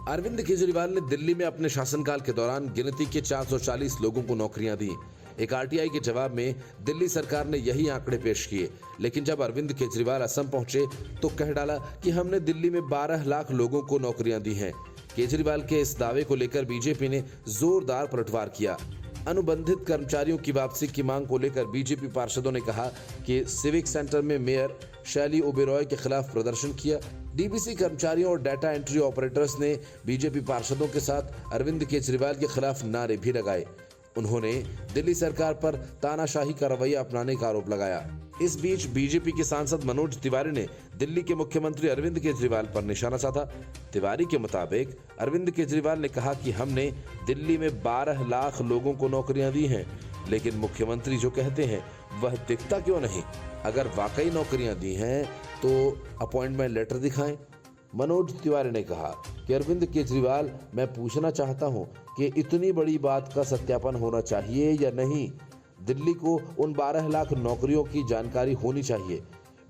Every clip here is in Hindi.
अरविंद केजरीवाल ने दिल्ली में अपने शासनकाल के दौरान गिनती के 440 लोगों को नौकरियां दी। एक आरटीआई के जवाब में दिल्ली सरकार ने यही आंकड़े पेश किए, लेकिन जब अरविंद केजरीवाल असम पहुंचे तो कह डाला कि हमने दिल्ली में 12 लाख लोगों को नौकरियां दी हैं। केजरीवाल के इस दावे को लेकर बीजेपी ने जोरदार पलटवार किया। अनुबंधित कर्मचारियों की वापसी की मांग को लेकर बीजेपी पार्षदों ने कहा कि सिविक सेंटर में मेयर शैली ओबेरॉय के खिलाफ प्रदर्शन किया। डीबीसी कर्मचारियों और डाटा एंट्री ऑपरेटर्स ने बीजेपी पार्षदों के साथ अरविंद केजरीवाल के खिलाफ नारे भी लगाए। उन्होंने दिल्ली सरकार पर तानाशाही का रवैया अपनाने का आरोप लगाया। इस बीच बीजेपी के सांसद मनोज तिवारी ने दिल्ली के मुख्यमंत्री अरविंद केजरीवाल पर निशाना साधा। तिवारी के मुताबिक अरविंद केजरीवाल ने कहा कि हमने दिल्ली में 12 लाख लोगों को नौकरियां दी हैं, लेकिन मुख्यमंत्री जो कहते हैं वह दिखता क्यों नहीं। अगर वाकई नौकरियां दी हैं तो अपॉइंटमेंट लेटर दिखाएं। मनोज तिवारी ने कहा कि अरविंद केजरीवाल, मैं पूछना चाहता हूं कि इतनी बड़ी बात का सत्यापन होना चाहिए या नहीं। दिल्ली को उन 12 लाख नौकरियों की जानकारी होनी चाहिए।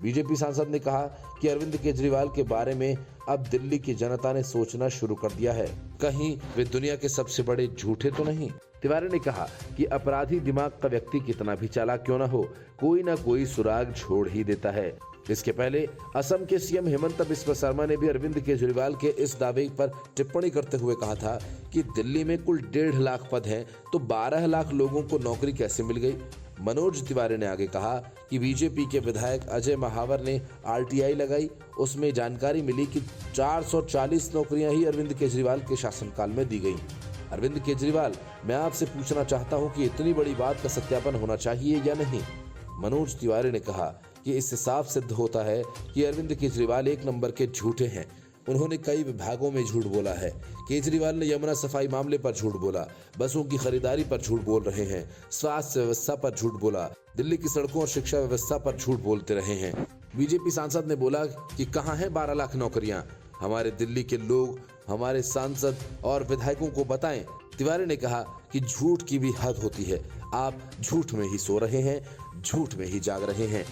बीजेपी सांसद ने कहा कि अरविंद केजरीवाल के बारे में अब दिल्ली की जनता ने सोचना शुरू कर दिया है, कहीं वे दुनिया के सबसे बड़े झूठे तो नहीं। तिवारी ने कहा कि अपराधी दिमाग का व्यक्ति कितना भी चालाक क्यों न हो, कोई ना कोई सुराग छोड़ ही देता है। इसके पहले असम के सीएम हेमंत बिस्वा शर्मा ने भी अरविंद केजरीवाल के इस दावे पर टिप्पणी करते हुए कहा था कि दिल्ली में कुल 1.5 लाख पद हैं, तो 12 लाख लोगों को नौकरी कैसे मिल गई। मनोज तिवारी ने आगे कहा कि बीजेपी के विधायक अजय महावर ने आरटीआई लगाई, उसमें जानकारी मिली कि 440 नौकरियां ही अरविंद केजरीवाल के शासनकाल में दी गई। अरविंद केजरीवाल, मैं आपसे पूछना चाहता हूं कि इतनी बड़ी बात का सत्यापन होना चाहिए या नहीं। मनोज तिवारी ने कहा कि इससे साफ सिद्ध होता है कि अरविंद केजरीवाल एक नंबर के झूठे हैं। उन्होंने कई विभागों में झूठ बोला है। केजरीवाल ने यमुना सफाई मामले पर झूठ बोला, बसों की खरीदारी पर झूठ बोल रहे हैं, स्वास्थ्य व्यवस्था पर झूठ बोला, दिल्ली की सड़कों और शिक्षा व्यवस्था पर झूठ बोलते रहे हैं। बीजेपी सांसद ने बोला कि कहां है 12 लाख नौकरियां, हमारे दिल्ली के लोग, हमारे सांसद और विधायकों को बताएं। तिवारी ने कहा कि झूठ की भी हद होती है। आप झूठ में ही सो रहे हैं, झूठ में ही जाग रहे हैं।